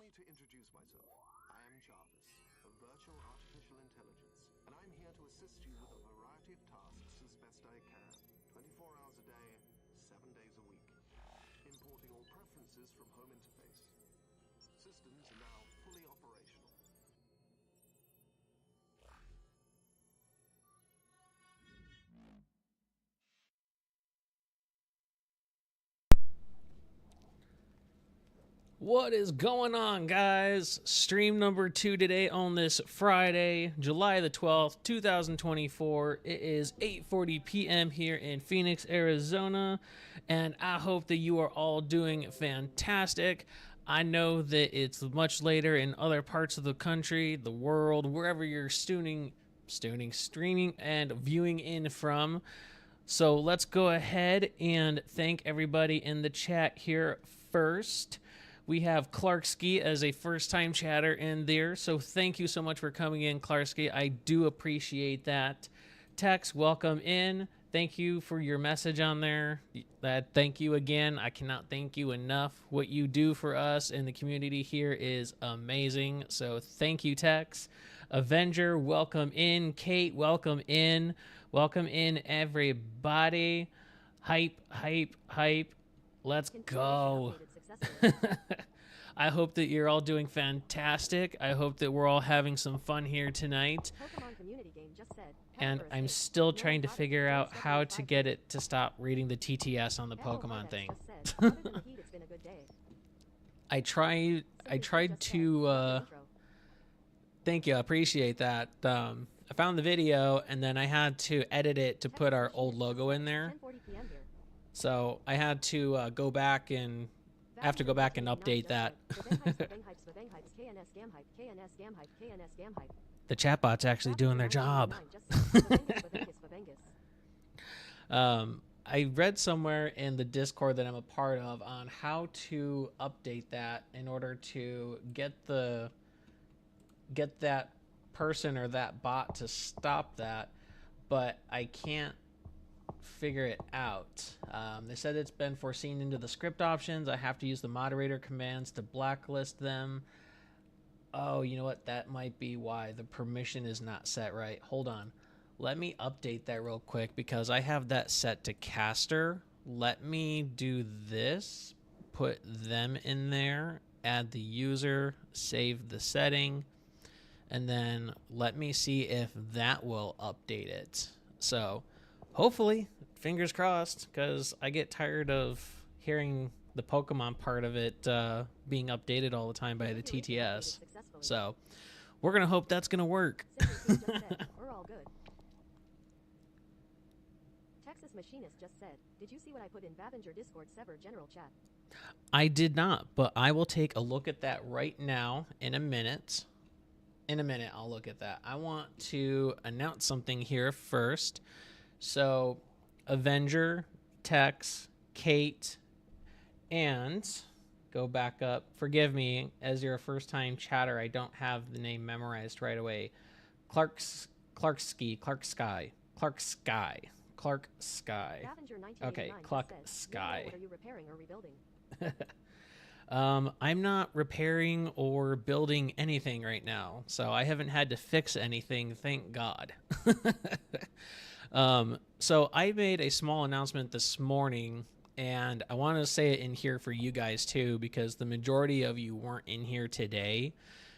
me to introduce myself. I am Jarvis, a virtual artificial intelligence, and I'm here to assist you with a variety of tasks as best I can. 24 hours a day, 7 days a week. Importing all preferences from home interface. Systems are now fully operational. What is going on, guys? Stream number 2 today on this Friday, July the 12th, 2024. It is 8:40 p.m. here in Phoenix, Arizona, and I hope that you are all doing fantastic. I know that it's much later in other parts of the country, the world, wherever you're streaming and viewing in from. So let's go ahead and thank everybody in the chat here first. We have Clarksky as a first-time chatter in there, so thank you so much for coming in, Clarksky. I do appreciate that. Tex, welcome in. Thank you for your message on there. Thank you again. I cannot thank you enough. What you do for us in the community here is amazing, so thank you, Tex. Avenger, welcome in. Kate, welcome in. Welcome in, everybody. Hype, hype, hype. Let's go. I hope that you're all doing fantastic. I hope that we're all having some fun here tonight. And I'm still trying to figure out how to get it to stop reading the TTS on the Pokemon thing. I tried to thank you, I appreciate that. I found the video and then I had to edit it to put our old logo in there. So I had to go back and update that. The chatbot's actually doing their job. I read somewhere in the Discord that I'm a part of on how to update that in order to get that person or that bot to stop that, but I can't figure it out. They said it's been foreseen into the script options. I have to use the moderator commands to blacklist them. Oh, you know what? That might be why the permission is not set right. Hold on. Let me update that real quick because I have that set to caster. Let me do this. Put them in there. Add the user. Save the setting. And then let me see if that will update it. So hopefully, fingers crossed, because I get tired of hearing the Pokemon part of it being updated all the time by the TTS. So we're going to hope that's going to work. We're all good. Texas Machinist just said, did you see what I put in Bavenger Discord server general chat? I did not, but I will take a look at that right now in a minute. In a minute, I'll look at that. I want to announce something here first. So, Avenger, Tex, Kate, and go back up. Forgive me, as you're a first-time chatter, I don't have the name memorized right away. Clark Sky. Okay, Clark Sky. What are you repairing or rebuilding? I'm not repairing or building anything right now, so I haven't had to fix anything, thank God. So I made a small announcement this morning, and I want to say it in here for you guys too, because the majority of you weren't in here today.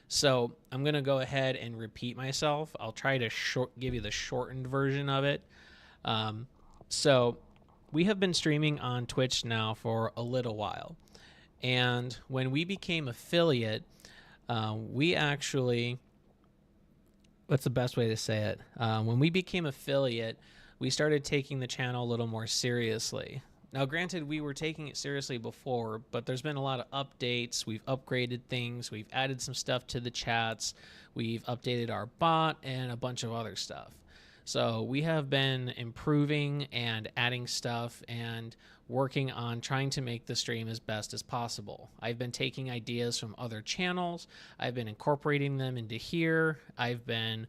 So I'm going to go ahead and repeat myself. I'll try to give you the shortened version of it. So we have been streaming on Twitch now for a little while. And when we became affiliate, we actually, what's the best way to say it? When we became affiliate, we started taking the channel a little more seriously. Now, granted, we were taking it seriously before, but there's been a lot of updates. We've upgraded things. We've added some stuff to the chats. We've updated our bot and a bunch of other stuff. So we have been improving and adding stuff and working on trying to make the stream as best as possible. I've been taking ideas from other channels. I've been incorporating them into here. I've been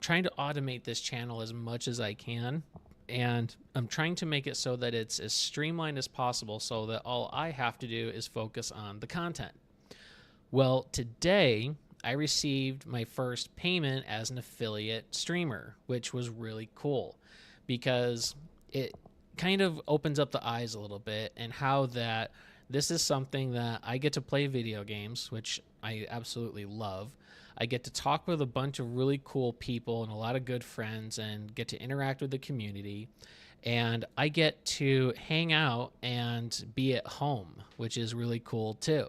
trying to automate this channel as much as I can. And I'm trying to make it so that it's as streamlined as possible so that all I have to do is focus on the content. Well, today I received my first payment as an affiliate streamer, which was really cool because it kind of opens up the eyes a little bit and how that this is something that I get to play video games, which I absolutely love. I get to talk with a bunch of really cool people and a lot of good friends and get to interact with the community. And I get to hang out and be at home, which is really cool too.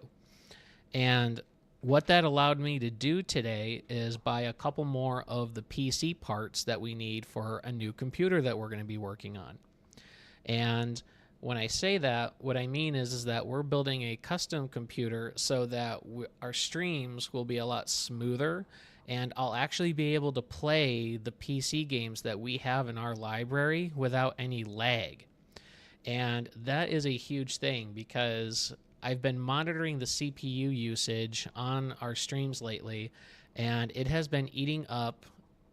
And what that allowed me to do today is buy a couple more of the PC parts that we need for a new computer that we're going to be working on. And when I say that, what I mean is that we're building a custom computer so that our streams will be a lot smoother, and I'll actually be able to play the PC games that we have in our library without any lag. And that is a huge thing because I've been monitoring the CPU usage on our streams lately, and it has been eating up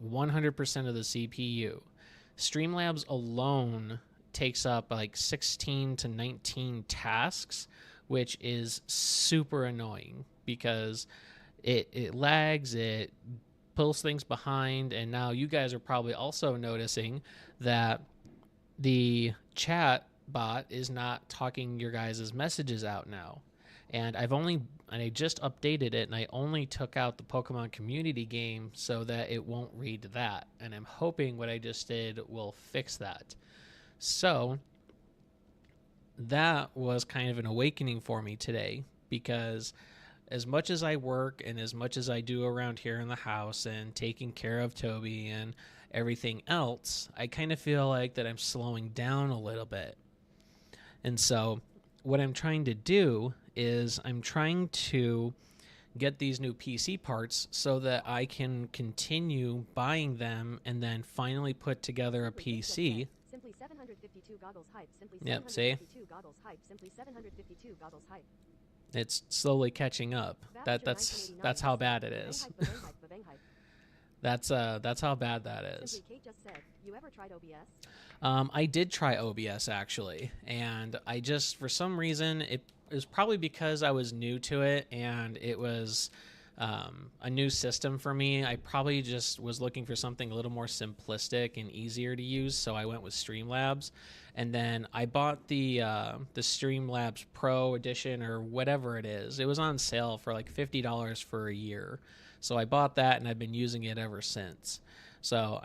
100% of the CPU. Streamlabs alone takes up like 16 to 19 tasks, which is super annoying because it lags, it pulls things behind, and now you guys are probably also noticing that the chat bot is not talking your guys' messages out now. And I just updated it, and I only took out the Pokemon community game so that it won't read that. And I'm hoping what I just did will fix that. So that was kind of an awakening for me today, because as much as I work and as much as I do around here in the house and taking care of Toby and everything else, I kind of feel like that I'm slowing down a little bit. And so what I'm trying to do is I'm trying to get these new PC parts so that I can continue buying them and then finally put together a PC. Simply 752 goggles hype. Simply Yep, see? 752 goggles hype. Simply 752 goggles hype. It's slowly catching up. That's how bad it is. That's how bad that is. Simply Kate just said, you ever tried OBS? I did try OBS actually, and I just, for some reason, it was probably because I was new to it and it was a new system for me. I probably just was looking for something a little more simplistic and easier to use, so I went with Streamlabs. And then I bought the Streamlabs Pro edition or whatever it is. It was on sale for like $50 for a year. So I bought that and I've been using it ever since. So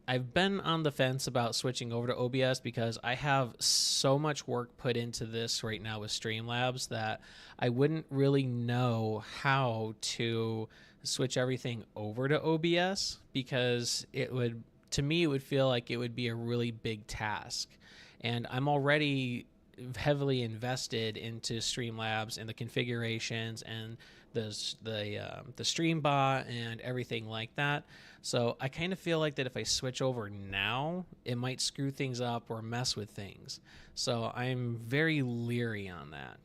I've been on the fence about switching over to OBS because I have so much work put into this right now with Streamlabs that I wouldn't really know how to switch everything over to OBS, because it would feel like it would be a really big task. And I'm already heavily invested into Streamlabs and the configurations and the stream bot and everything like that. So I kind of feel like that if I switch over now, it might screw things up or mess with things. So I'm very leery on that.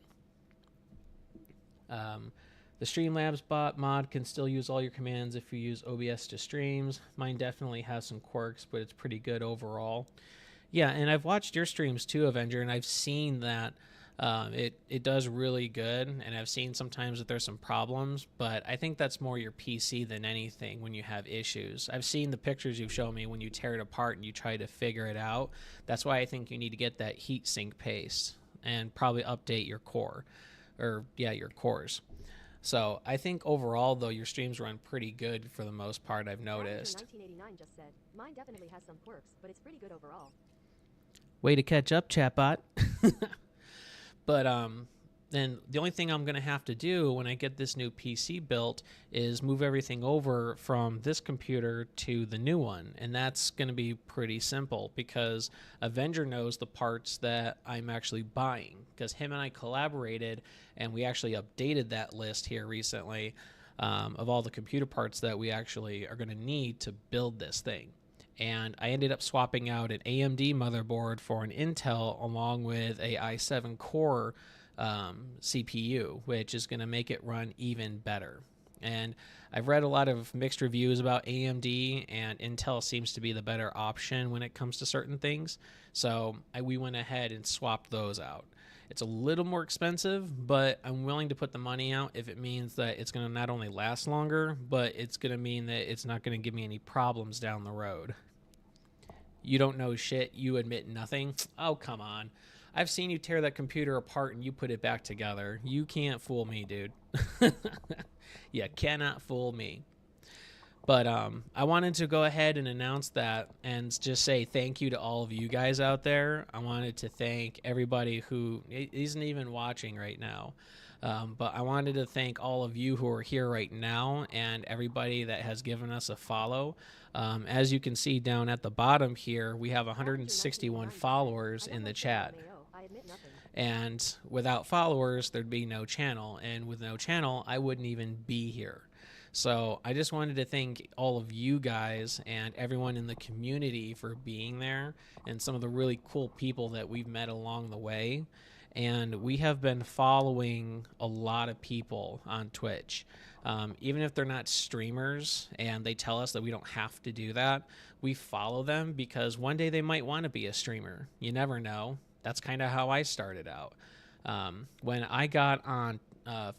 The Streamlabs bot mod can still use all your commands if you use OBS to streams. Mine definitely has some quirks, but it's pretty good overall. Yeah, and I've watched your streams too, Avenger, and I've seen that it does really good, and I've seen sometimes that there's some problems, but I think that's more your PC than anything when you have issues. I've seen the pictures you've shown me when you tear it apart and you try to figure it out. That's why I think you need to get that heatsink paste and probably update your core, your cores. So I think overall, though, your streams run pretty good for the most part, I've noticed. 1989 just said, mine definitely has some quirks, but it's pretty good overall. Way to catch up, chatbot. But then the only thing I'm going to have to do when I get this new PC built is move everything over from this computer to the new one. And that's going to be pretty simple because Avenger knows the parts that I'm actually buying, because him and I collaborated and we actually updated that list here recently of all the computer parts that we actually are going to need to build this thing. And I ended up swapping out an AMD motherboard for an Intel along with a i7 core CPU, which is going to make it run even better. And I've read a lot of mixed reviews about AMD, and Intel seems to be the better option when it comes to certain things. So we went ahead and swapped those out. It's a little more expensive, but I'm willing to put the money out if it means that it's going to not only last longer, but it's going to mean that it's not going to give me any problems down the road. You don't know shit, you admit nothing. Oh, come on. I've seen you tear that computer apart and you put it back together. You can't fool me, dude. You cannot fool me. But I wanted to go ahead and announce that and just say thank you to all of you guys out there. I wanted to thank everybody who isn't even watching right now. But I wanted to thank all of you who are here right now and everybody that has given us a follow. As you can see down at the bottom here, we have 161 followers in the chat. And without followers, there'd be no channel. And with no channel, I wouldn't even be here. So I just wanted to thank all of you guys and everyone in the community for being there and some of the really cool people that we've met along the way. And we have been following a lot of people on Twitch. Even if they're not streamers and they tell us that we don't have to do that, we follow them because one day they might want to be a streamer. You never know. That's kind of how I started out. When I got on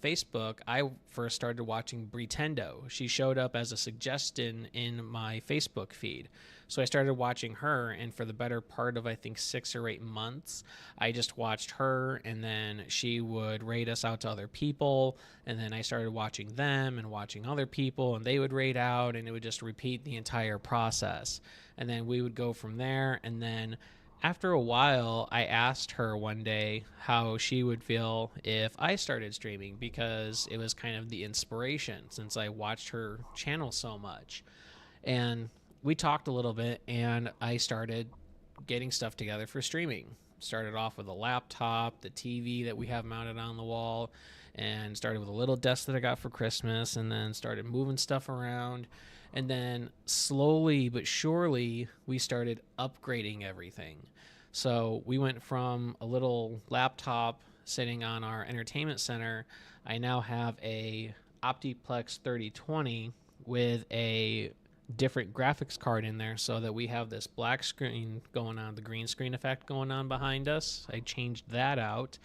Facebook, I first started watching Bretendo. She showed up as a suggestion in my Facebook feed. So I started watching her, and for the better part of, I think, 6 or 8 months, I just watched her, and then she would raid us out to other people, and then I started watching them and watching other people, and they would raid out, and it would just repeat the entire process. And then we would go from there, and then after a while, I asked her one day how she would feel if I started streaming because it was kind of the inspiration since I watched her channel so much. And we talked a little bit and I started getting stuff together for streaming. Started off with a laptop, the TV that we have mounted on the wall, and started with a little desk that I got for Christmas, and then started moving stuff around. And then slowly but surely, we started upgrading everything. So we went from a little laptop sitting on our entertainment center. I now have a Optiplex 3020 with a different graphics card in there so that we have this black screen going on, the green screen effect going on behind us. I changed that out.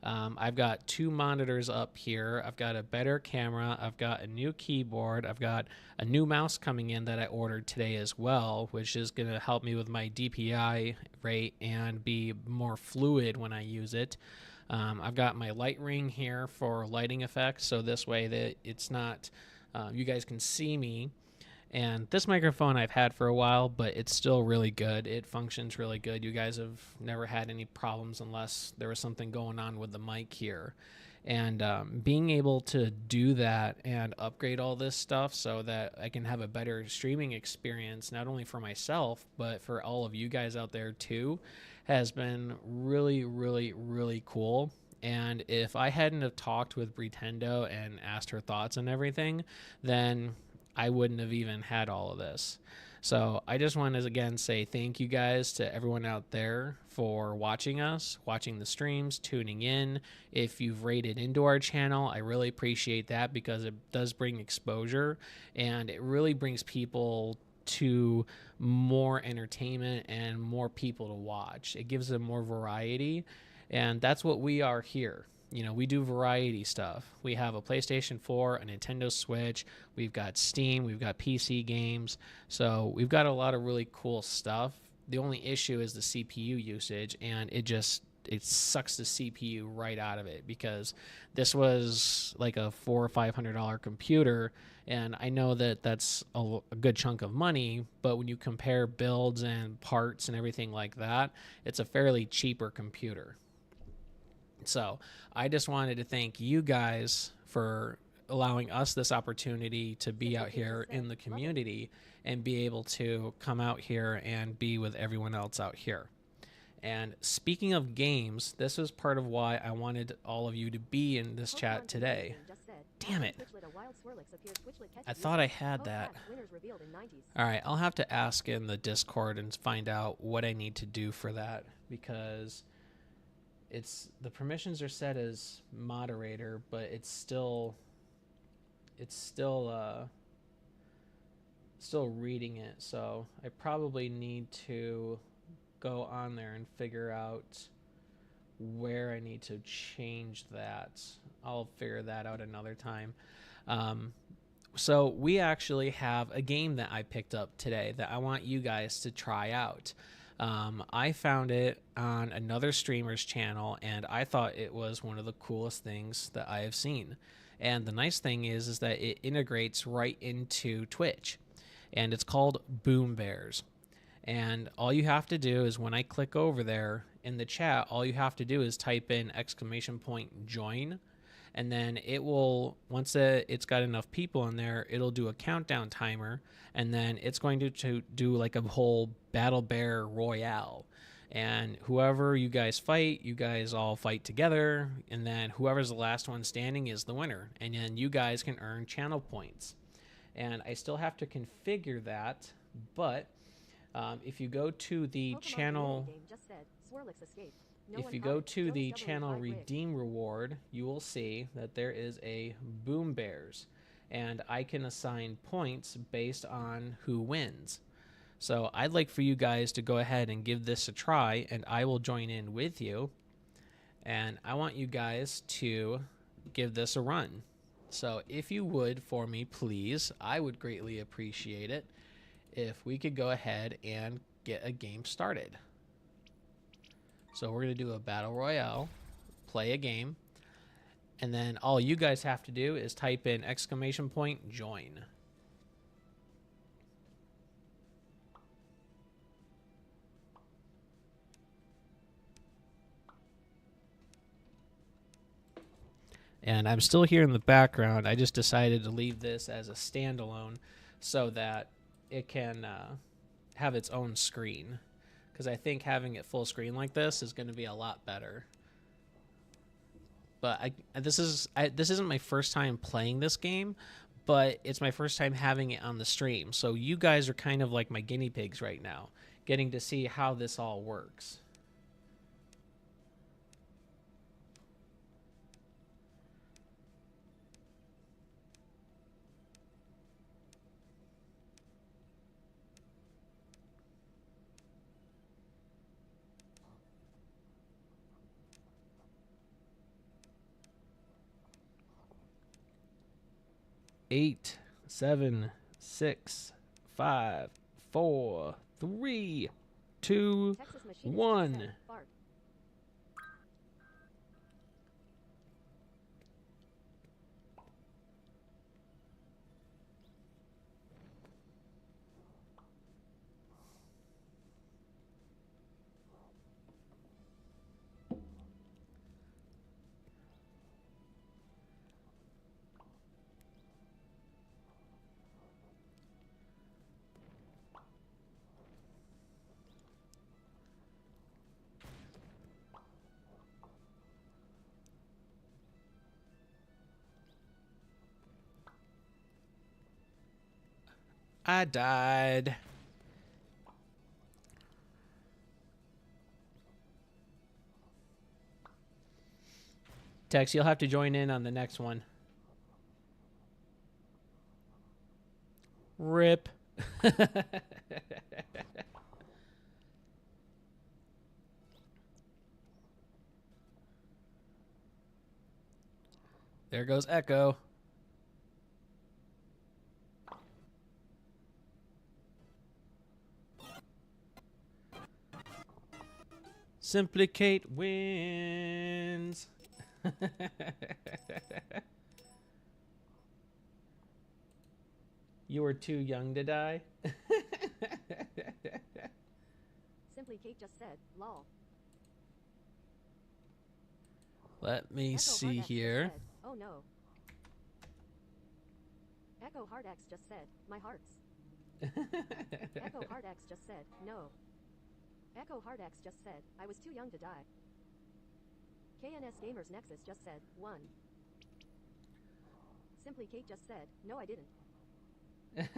I've got 2 monitors up here. I've got a better camera. I've got a new keyboard. I've got a new mouse coming in that I ordered today as well, which is going to help me with my DPI rate and be more fluid when I use it. I've got my light ring here for lighting effects, so this way that it's not, you guys can see me. And this microphone I've had for a while, but it's still really good. It functions really good. You guys have never had any problems unless there was something going on with the mic here. And being able to do that and upgrade all this stuff so that I can have a better streaming experience, not only for myself, but for all of you guys out there too, has been really, really, really cool. And if I hadn't have talked with Bretendo and asked her thoughts and everything, then I wouldn't have even had all of this. So I just want to again say thank you guys to everyone out there for watching us, watching the streams, tuning in. If you've rated into our channel, I really appreciate that because it does bring exposure and it really brings people to more entertainment and more people to watch. It gives them more variety, and that's what we are here. You know, we do variety stuff. We have a PlayStation 4, a Nintendo Switch, we've got Steam, we've got PC games. So we've got a lot of really cool stuff. The only issue is the CPU usage, and it sucks the CPU right out of it because this was like a $400 or $500 computer, and I know that that's a good chunk of money, but when you compare builds and parts and everything like that, it's a fairly cheaper computer. So I just wanted to thank you guys for allowing us this opportunity to be out here in the community and be able to come out here and be with everyone else out here. And speaking of games, this was part of why I wanted all of you to be in this chat today. Damn it. I thought I had that. All right, I'll have to ask in the Discord and find out what I need to do for that because the permissions are set as moderator, but it's still reading it. So I probably need to go on there and figure out where I need to change that. I'll figure that out another time. So we actually have a game that I picked up today that I want you guys to try out. I found it on another streamer's channel, and I thought it was one of the coolest things that I have seen. And the nice thing is that it integrates right into Twitch, and it's called Boom Bears. And all you have to do is when I click over there in the chat, all you have to do is type in !join, and then it will, once it's got enough people in there, it'll do a countdown timer, and then it's going to do like a whole Battle Bear Royale. And whoever you guys fight, you guys all fight together, and then whoever's the last one standing is the winner. And then you guys can earn channel points. And I still have to configure that, but if you go to the channel... If you go to the channel redeem reward, you will see that there is a Boom Bears, and I can assign points based on who wins. So I'd like for you guys to go ahead and give this a try, and I will join in with you. And I want you guys to give this a run. So if you would for me, please, I would greatly appreciate it if we could go ahead and get a game started. So we're going to do a battle royale, play a game, and then all you guys have to do is type in !join. And I'm still here in the background. I just decided to leave this as a standalone so that it can have its own screen. Because I think having it full screen like this is going to be a lot better. But this isn't my first time playing this game, but it's my first time having it on the stream. So you guys are kind of like my guinea pigs right now, getting to see how this all works. Eight, 7, 6, 5, 4, 3, 2, 1. I died. Tex, you'll have to join in on the next one. Rip. There goes Echo. Simply Kate wins. You were too young to die. Simply Kate just said, lol. Let me Echo see Hard X here. just said, oh no. Echo Hard X just said, my hearts. Echo Hard X just said, no. Echo Hard X just said, I was too young to die. KnS'ers Nexus just said, 1. Simply Kate just said, no I didn't. Simply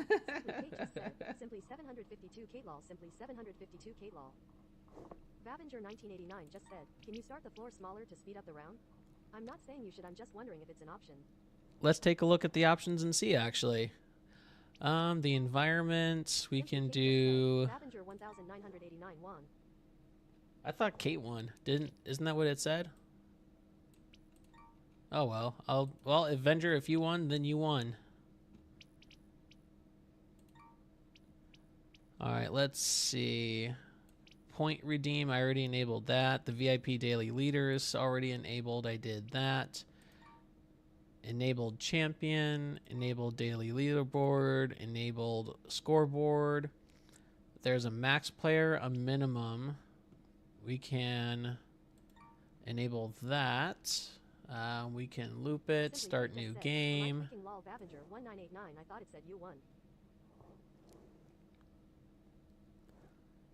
Kate just said, simply 752 Kate lol, simply 752 Kate lol. Vavenger 1989 just said, can you start the floor smaller to speed up the round? I'm not saying you should, I'm just wondering if it's an option. Let's take a look at the options and see, actually. The environment, we can do... Vavenger 1989 won. I thought Kate won. Isn't that what it said? Oh well. Well, Avenger, if you won, then you won. All right, let's see. Point redeem, I already enabled that. The VIP daily leaders already enabled. I did that. Enabled champion, enabled daily leaderboard, enabled scoreboard. There's a max player, a minimum. We can enable that. We can loop it, start new game. I thought it said you won.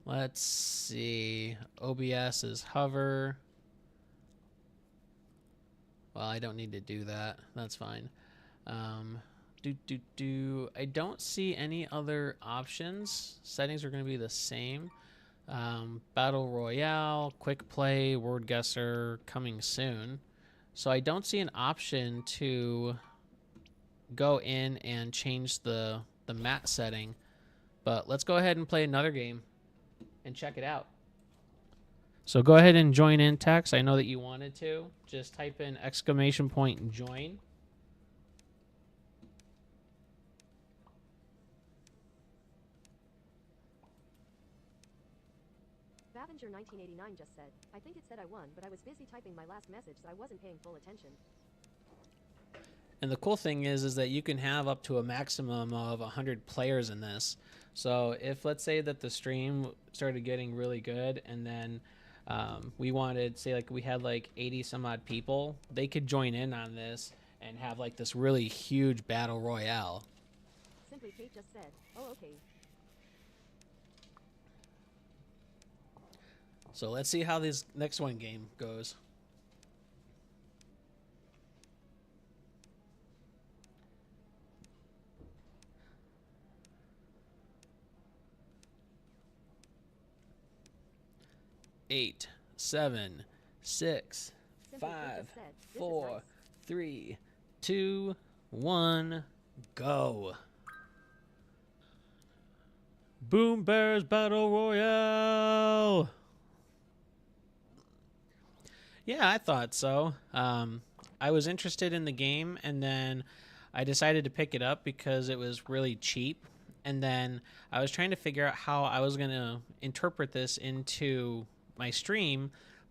Let's see. OBS is hover. Well, I don't need to do that. That's fine. I don't see any other options. Settings are going to be the same. Battle Royale, Quick Play, Word Guesser, coming soon. So I don't see an option to go in and change the mat setting. But let's go ahead and play another game and check it out. So go ahead and join in, Tex. I know that you wanted to. Just type in !join. Vavenger 1989 just said, I think it said I won, but I was busy typing my last message, so I wasn't paying full attention. And the cool thing is that you can have up to a maximum of 100 players in this. So if, let's say that the stream started getting really good and then we wanted, say like we had like 80 some odd people, they could join in on this and have like this really huge battle royale. Simply Kate just said, oh okay. So let's see how this next one game goes. Eight, 7, 6, 5, 4, 3, 2, 1, go. Boom Bears Battle Royale. Yeah, I thought so. I was interested in the game, and then I decided to pick it up because it was really cheap. And then I was trying to figure out how I was going to interpret this into my stream,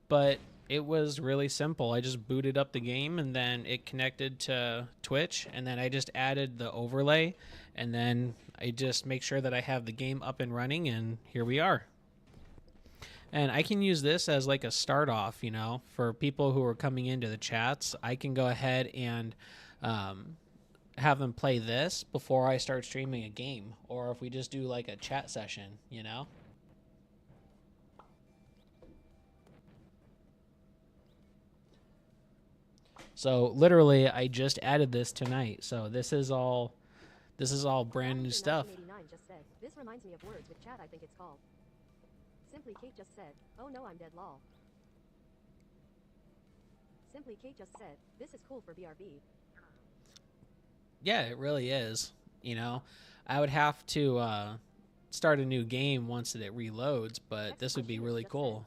but it was really simple. I just booted up the game, and then it connected to Twitch, and then I just added the overlay, and then I just make sure that I have the game up and running, and here we are. And I can use this as like a start off, you know, for people who are coming into the chats. I can go ahead and have them play this before I start streaming a game, or if we just do like a chat session, you know. So literally I just added this tonight. So this is all brand new stuff. Just said, this reminds me of Words with Chat, I think it's called. Simply Kate just said, oh no, I'm dead lol. Simply Kate just said, this is cool for BRB. Yeah, it really is. You know, I would have to start a new game once it reloads, but this would be really cool.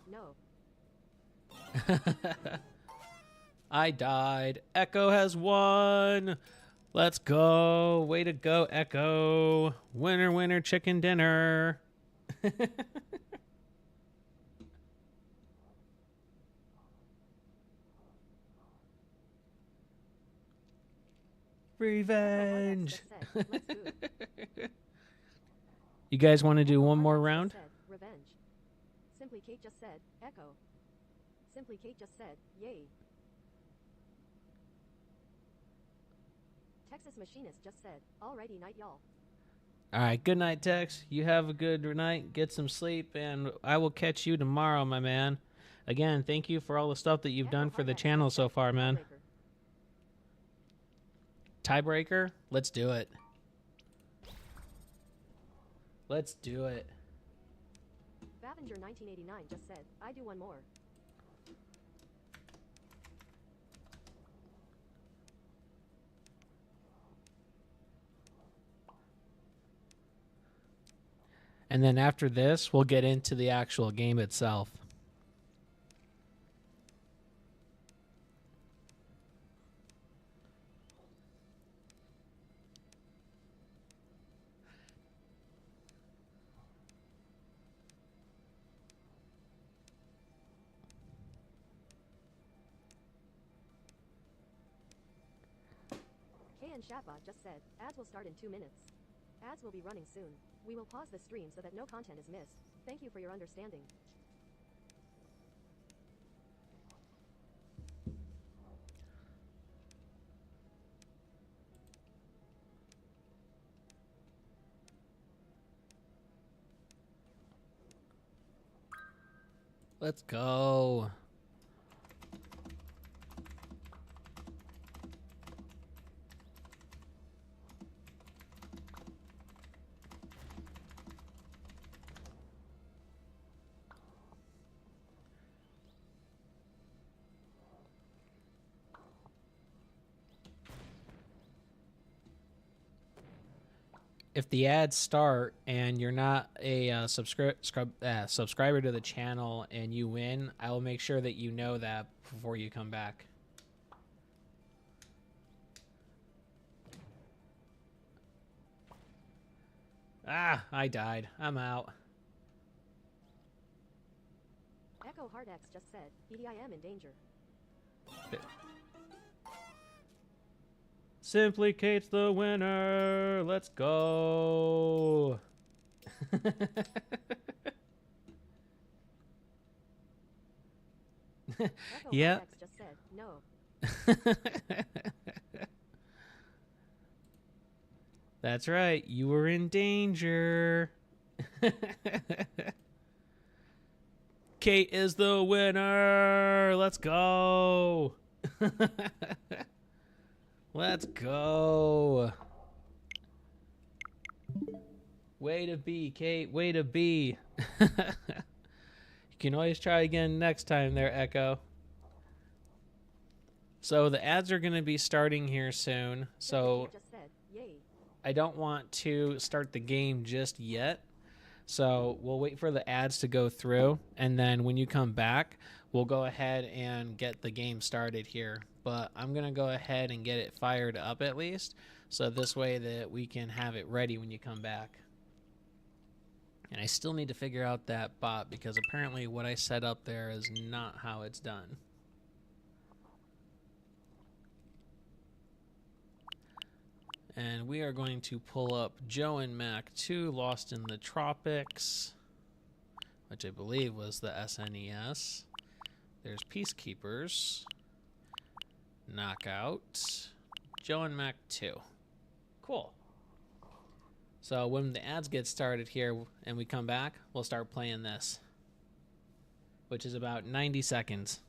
Said, no. I died. Echo has won. Let's go. Way to go, Echo. Winner, winner, chicken dinner. Revenge. You guys want to do one more round? Revenge. Simply Kate just said, Echo. Simply Kate just said, yay. Texas Machinist just said, alrighty night y'all. All right, good night, Tex. You have a good night. Get some sleep, and I will catch you tomorrow, my man. Again, thank you for all the stuff that you've done for the channel so far, man. Tiebreaker? Let's do it. Let's do it. Vavenger 1989 just said, I do one more. And then after this, we'll get into the actual game itself. And chatbot just said, ads will start in 2 minutes. Ads will be running soon. We will pause the stream so that no content is missed. Thank you for your understanding. Let's go. If the ads start and you're not a subscriber to the channel and you win, I will make sure that you know that before you come back. Ah, I died. I'm out. Echo Hardx just said, EDIM in danger. Simply Kate's the winner. Let's go. Echo Yeah. Hardx just said, no. That's right. You were in danger. Kate is the winner. Let's go. Let's go. Way to be, Kate. Way to be. You can always try again next time there, Echo. So the ads are going to be starting here soon. So Just said, yay. I don't want to start the game just yet. So we'll wait for the ads to go through. And then when you come back, we'll go ahead and get the game started here. But I'm going to go ahead and get it fired up at least. So this way that we can have it ready when you come back. And I still need to figure out that bot because apparently what I set up there is not how it's done. And we are going to pull up Joe and Mac 2 Lost in the Tropics, which I believe was the SNES. There's Peacekeepers, Knockout, Joe and Mac 2. Cool. So when the ads get started here and we come back, we'll start playing this, which is about 90 seconds.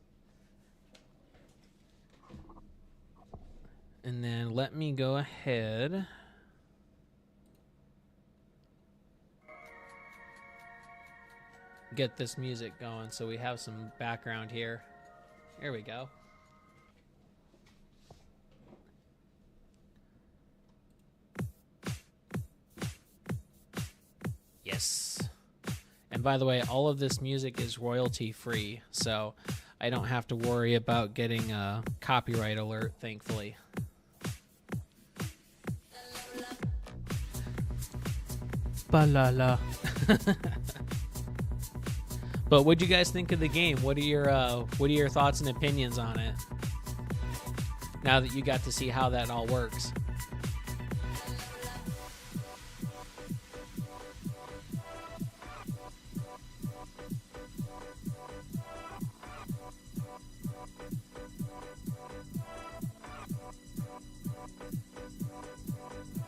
And then let me go ahead. Get this music going so we have some background here. Here we go. Yes. And by the way, all of this music is royalty free, so I don't have to worry about getting a copyright alert, thankfully. Ba-la-la. But what'd you guys think of the game? What are your thoughts and opinions on it? Now that you got to see how that all works.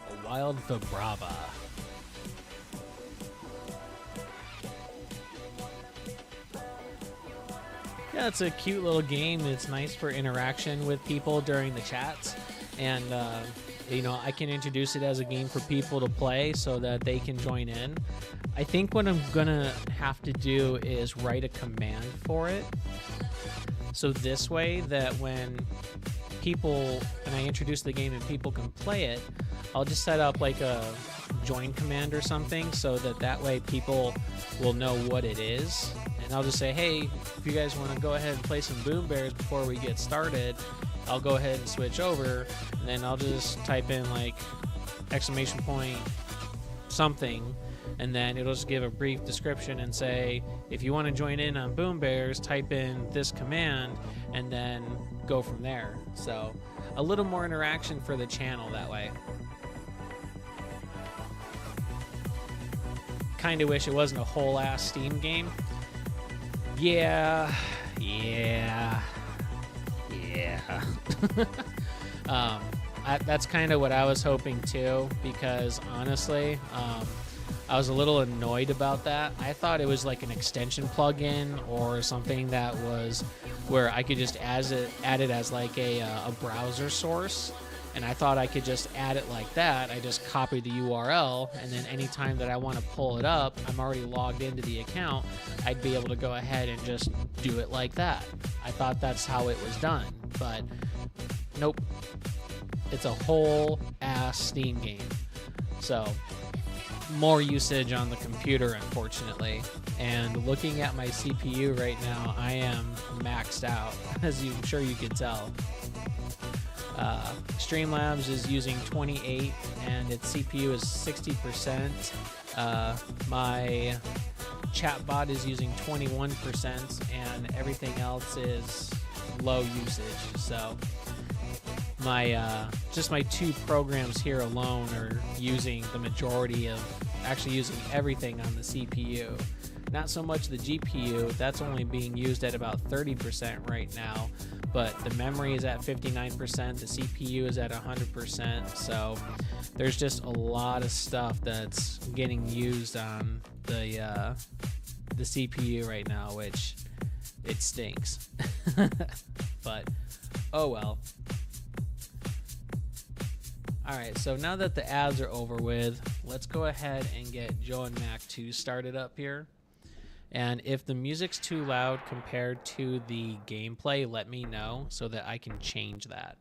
A wild Vibrava. Yeah, it's a cute little game. It's nice for interaction with people during the chats. And, you know, I can introduce it as a game for people to play so that they can join in. I think what I'm going to have to do is write a command for it. So this way that when I introduce the game and people can play it, I'll just set up like a join command or something so that way people will know what it is. And I'll just say, hey, if you guys want to go ahead and play some Boom Bears before we get started, I'll go ahead and switch over. And then I'll just type in like exclamation point something. And then it'll just give a brief description and say, if you want to join in on Boom Bears, type in this command and then go from there. So a little more interaction for the channel that way. Kind of wish it wasn't a whole ass Steam game. Yeah. That's kind of what I was hoping too, because honestly, I was a little annoyed about that. I thought it was like an extension plugin or something that was where I could just add it as like a browser source, and I thought I could just add it like that. I just copied the URL, and then anytime that I want to pull it up, I'm already logged into the account, I'd be able to go ahead and just do it like that. I thought that's how it was done, but nope. It's a whole ass Steam game. So more usage on the computer, unfortunately. And looking at my CPU right now, I am maxed out, as I'm sure you can tell. Streamlabs is using 28 and its CPU is 60%. My chatbot is using 21% and everything else is low usage. So my just my two programs here alone are using the majority of, actually using everything on the CPU. Not so much the GPU, that's only being used at about 30% right now, but the memory is at 59%, the CPU is at 100%, so there's just a lot of stuff that's getting used on the CPU right now, which it stinks. But oh well. Alright, so now that the ads are over with, let's go ahead and get Joe and Mac 2 started up here. And if the music's too loud compared to the gameplay, let me know so that I can change that.